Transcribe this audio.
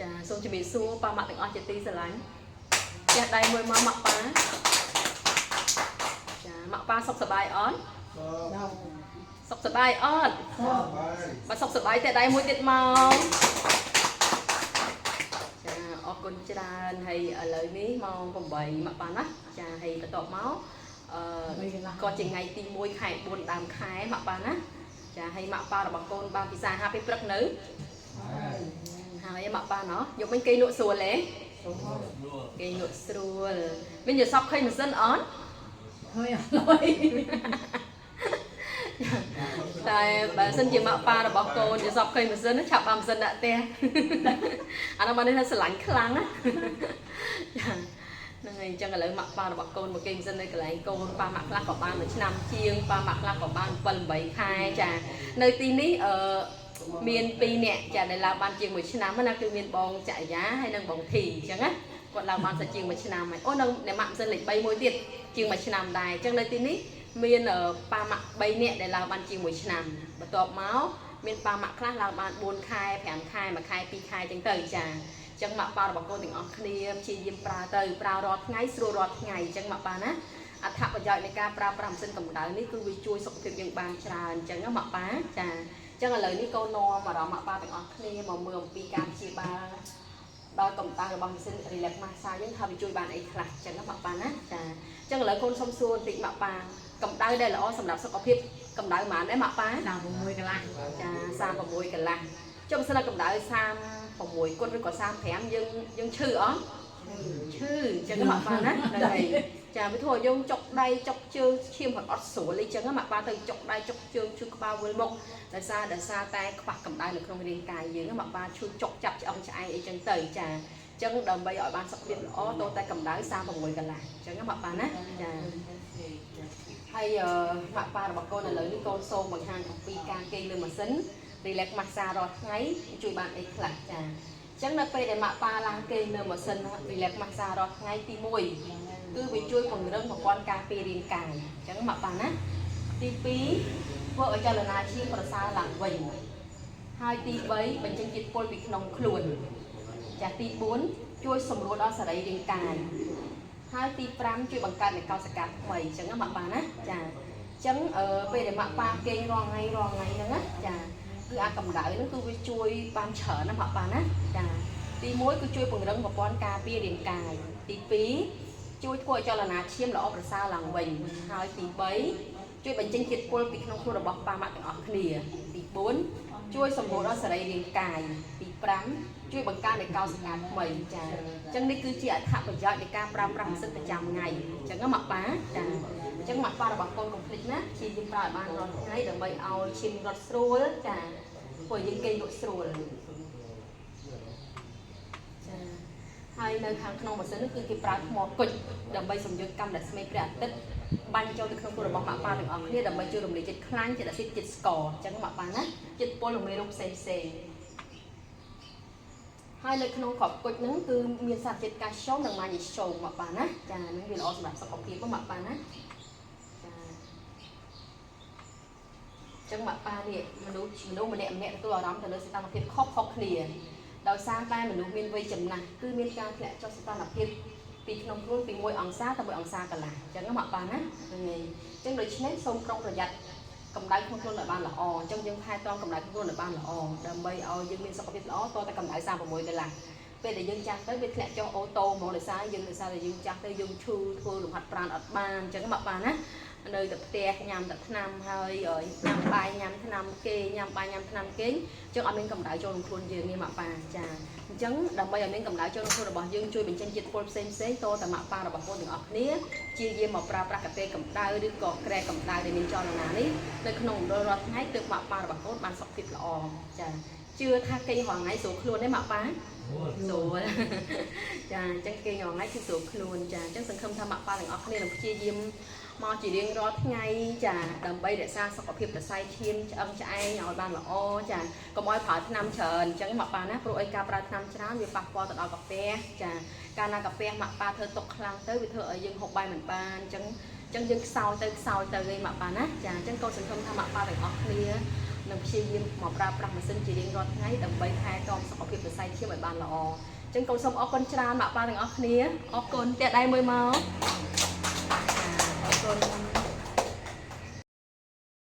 ចាសូមជម្រាបសួរប៉ាម៉ាក់ទាំងអស់ជាទីស្រឡាញ់ផ្ទះដៃមួយមកម៉ាក់ប៉ាចាម៉ាក់ប៉ាសុខសប្បាយអត់សុខសប្បាយអត់បើសុខសប្បាយផ្ទះដៃមួយទៀតមកចាអរគុណច្រើនហើយឥឡូវនេះម៉ោង8ម៉ាក់ប៉ាណាចាហើយបន្ទាប់មកក៏ជាថ្ងៃទី1ខែ4ដើមខែម៉ាក់ប៉ាណាចាហើយម៉ាក់ប៉ារបស់កូនបានពិសាហាពេលព្រឹកនៅហើយម៉ាក់ប៉ាណោះយកវិញគេលក់ស្រួលទេគេលក់ស្រួលវិញយកសពឃើញម៉ាស៊ីនអត់ឃើញអត់តែបើសិនជាម៉ាក់ប៉ារបស់កូនយកសពឃើញម៉ាស៊ីនឆាប់បានម៉ាស៊ីនដាក់ផ្ទះអានោះមកនេះថាស្រឡាញ់ខ្លាំងណាហ្នឹងហើយអញ្ចឹងឥឡូវម៉ាក់ប៉ារបស់កូនមកគេម៉ាស៊ីននៅកន្លែងកូនប៉ាម៉ាក់ខ្លះក៏បាន1ឆ្នាំជាងប៉ាម៉ាក់ខ្លះក៏បាន7 8ខែចានៅទីនេះមាន2នាក់ចាដែលឡើងបានជាង1ឆ្នាំណាគឺមានបងចក្រយាហើយនិងបងធីអញ្ចឹងណាគាត់ឡើងបានសាជាង1ឆ្នាំហើយអូនៅអ្នកម៉ាក់ម៉ាស៊ីនលេខ3មួយទៀតជាង1ឆ្នាំដែរអញ្ចឹងនៅទីនេះមានប៉ាម៉ាក់3នាក់ដែលឡើងបានជាង1ឆ្នាំបន្ទាប់មកមានប៉ាម៉ាក់ខ្លះឡើងបាន4ខែ5ខែ1ខែ2ខែអញ្ចឹងទៅចាអញ្ចឹងម៉ាក់ប៉ារបស់កូនទាំងអស់គ្នាព្យាយាមប្រើទៅប្រើរាល់ថ្ងៃស្រួលរាល់ថ្ងៃអញ្ចឹងម៉ាក់ប៉ាណាអត្ថប្រយោជន៍នៃការប្រើប្រាស់ម៉ាស៊ីនកម្ដៅនេះគឺវាជួយសុខភាពយើងបានច្រើនអញ្ចឹងម៉ាក់ប៉ាចាចឹងឥឡូវនេះកូននាំអារម្មណ៍ម៉ាក់ប៉ាទាំងអស់គ្នាមកមើលអំពីការព្យាបាលដោយកម្ដៅរបស់ម៉ាស៊ីន Relax Massage យើងថាវាជួយបានអីខ្លះចឹងណាម៉ាក់ប៉ាណាចាចឹងឥឡូវកូនសុំសួរបន្តិចម៉ាក់ប៉ាកម្ដៅដែលល្អសម្រាប់សុខភាពកម្ដៅប៉ុន្មានដែរម៉ាក់ប៉ា36កន្លះចា36កន្លះចុះបើសិនតែកម្ដៅ36គុណឬក៏35យើងឈឺអត់ឈឺចឹងម៉ាក់ប៉ាណាហ្នឹងចាវាធ្វើឲ្យយើងចុកដៃចុកជើងឈាមគាត់អត់ស្រួលអីចឹងម៉ាក់ប៉ាទៅចុកដៃចុកជើងឈឺក្បាលវិលមុខដោយសារតែខ្វះកម្ដៅនៅក្នុងរាងកាយយើងម៉ាក់ប៉ាឈឺចុកចាប់ឆ្អឹងឆ្អែងអីចឹងទៅចាចឹងដើម្បីឲ្យបានសុខភាពល្អតតែកម្ដៅ36កន្លះចឹងម៉ាក់ប៉ាណាចាហើយម៉ាក់ប៉ារបស់កូនឥឡូវនេះកូនសូមបង្ហាញអំពីការគេងលើម៉ាស៊ីន Relax Massage រាល់ថ្ងៃជួយបានអីខ្លះចាចឹងនៅពេលដែលម៉ាក់ប៉ាឡើងគេងលើម៉ាស៊ីន Relax Massage រាល់ថ្ងៃទី1គឺវាជួយពង្រឹងប្រព័ន្ធការពាររាងកាយអញ្ចឹងម៉ាក់ប៉ាណាទី2ធ្វើឲ្យចលនាឈាមប្រសើរឡើងវិញហើយទី3បញ្ចេញជាតិពុលពីក្នុងខ្លួនចាទី4ជួយសម្រួលដល់សរីរាង្គកាយហើយទី5ជួយបង្កើតនូវកោសិកាថ្មីអញ្ចឹងម៉ាក់ប៉ាណាចាអញ្ចឹងពេលដែលម៉ាក់ប៉ាគេងរាល់ថ្ងៃហ្នឹងណាចាគឺអាកម្ដៅហ្នឹងគឺវាជួយបានច្រើនណាម៉ាក់ប៉ាណាចាទី1គឺជួយពង្រឹងប្រព័ន្ធការពាររាងកាយទី2ជួយធ្វើឲ្យចលនាឈាមល្អប្រសើរឡើងវិញហើយទី3ជួយបញ្ចេញជាតិពុលពីក្នុងខ្លួនរបស់ប៉ាម៉ាក់ទាំងអស់គ្នាទី4ជួយសម្រួលដល់សរីរាង្គកាយទី5ជួយបង្កើននូវកោសិកាថ្មីចាអញ្ចឹងនេះគឺជាអត្ថប្រយោជន៍នៃការប្រើប្រាស់ម៉ាស៊ីនប្រចាំថ្ងៃអញ្ចឹងម៉ាក់ប៉ាចាអញ្ចឹងម៉ាក់ប៉ារបស់កូនកុំភ្លេចណាជាយើងប្រើឲ្យបានរាល់ថ្ងៃដើម្បីឲ្យឈាមរត់ស្រួលចាព្រោះយើងគេងលក់ស្រួលហើយនៅខាងក្នុងម៉ាស៊ីននេះគឺគេប្រើថ្មគុជដើម្បីសម្យោគកម្មដែលស្មេព្រះអាទិត្យបាញ់ចូលទៅក្នុងខ្លួនរបស់ម៉ាក់ប៉ាទាំងអស់គ្នាដើម្បីជួយរំលាយជាតិខ្លាញ់ជាតិអាស៊ីតជាតិស្ករអញ្ចឹងម៉ាក់ប៉ាណាជាតិពុលរំលាយរោគផ្សេងហើយនៅក្នុងក្របគុជហ្នឹងគឺមានសារជាតិកាល់ស្យូមនិងម៉ាញ៉េស្យូមម៉ាក់ប៉ាណាចានឹងវាល្អសម្រាប់សុខភាពម៉ាក់ប៉ាណាចាអញ្ចឹងម៉ាក់ប៉ានេះមនុស្សម្នាក់ទទួលអារម្មណ៍ទៅលើសីតុណ្ហភាពខុសគ្នាដោយសារតែមនុស្សមានវ័យចំណាស់គឺមានការធ្លាក់ចុះសីតុណ្ហភាពពីក្នុងខ្លួនពី1អង្សាទៅ1អង្សាកន្លះអញ្ចឹងម៉ាក់ប៉ាណាហ្នឹងហើយអញ្ចឹងដូច្នេះសូមប្រុងប្រយ័ត្នកម្ដៅក្នុងខ្លួនឲ្យបានល្អអញ្ចឹងយើងថែទាំកម្ដៅក្នុងខ្លួនឲ្យបានល្អដើម្បីឲ្យយើងមានសុខភាពល្អតតែកម្ដៅ36កន្លះពេលដែលយើងចាស់ទៅវាធ្លាក់ចុះអូតូហ្មងដោយសារតែយើងចាស់ទៅយើងឈឺធ្វើលំហាត់ប្រាណអត់បានអញ្ចឹងម៉ាក់ប៉ាណានៅតែផ្ទះញ៉ាំតែថ្នាំហើយញ៉ាំបាយញ៉ាំថ្នាំគេញ៉ាំបាយញ៉ាំថ្នាំគេអញ្ចឹងអត់មានកម្ដៅចូលក្នុងខ្លួនយើងទេម៉ាក់ប៉ាចាអញ្ចឹងដើម្បីឲ្យមានកម្ដៅចូលក្នុងខ្លួនរបស់យើងជួយបញ្ចេញជាតិពុលផ្សេងតតែម៉ាក់ប៉ារបស់បងទាំងអស់គ្នាជាយាមមកប្រើប្រាស់កាហ្វេកម្ដៅឬក៏ក្រែកម្ដៅដែលមានចលនានេះនៅក្នុងរាល់ថ្ងៃទើបម៉ាក់ប៉ារបស់បងបានសុខភាពល្អចាជឿថាគេរាល់ថ្ងៃស្រួលខ្លួនទេម៉ាក់ប៉ាស្រួលចាអញ្ចឹងគេរាល់ថ្ងៃគឺស្រួលខ្លួនចាអញ្ចឹងសង្ឃឹមថាម៉ាក់ប៉ាទាំងអស់គ្នានឹងព្យាយាមមកជារៀងរាល់ថ្ងៃចាដើម្បីរក្សាសុខភាពសរសៃឈាមឆ្អឹងឆ្អែងឲ្យបានល្អចាកុំឲ្យប្រើថ្នាំច្រើនអញ្ចឹងម៉ាក់ប៉ាណាព្រោះឲ្យការប្រើថ្នាំច្រើនវាប៉ះពាល់ទៅដល់កាហ្វេចាកាលណាកាហ្វេម៉ាក់ប៉ាធ្វើទុកខ្លាំងទៅវាធ្វើឲ្យយើងហូបបាយមិនបានអញ្ចឹងយើងខ្សោយទៅឯងម៉ាក់ប៉ាណាចាអញ្ចឹងកូនសង្ឃឹមថាម៉ាក់ប៉ាទាំងអស់គ្នា នឹងព្យាយាមមកប្រើប្រាស់ម៉ាស៊ីនជារៀងរាល់ថ្ងៃដើម្បីថែទាំសុខភាពសរសៃឈាមឲ្យបានល្អអញ្ចឹងកូនសូមអរគុណច្រើនម៉ាក់ប៉ាទាំងអស់គ្នាអរគុណតែដៃមួយមក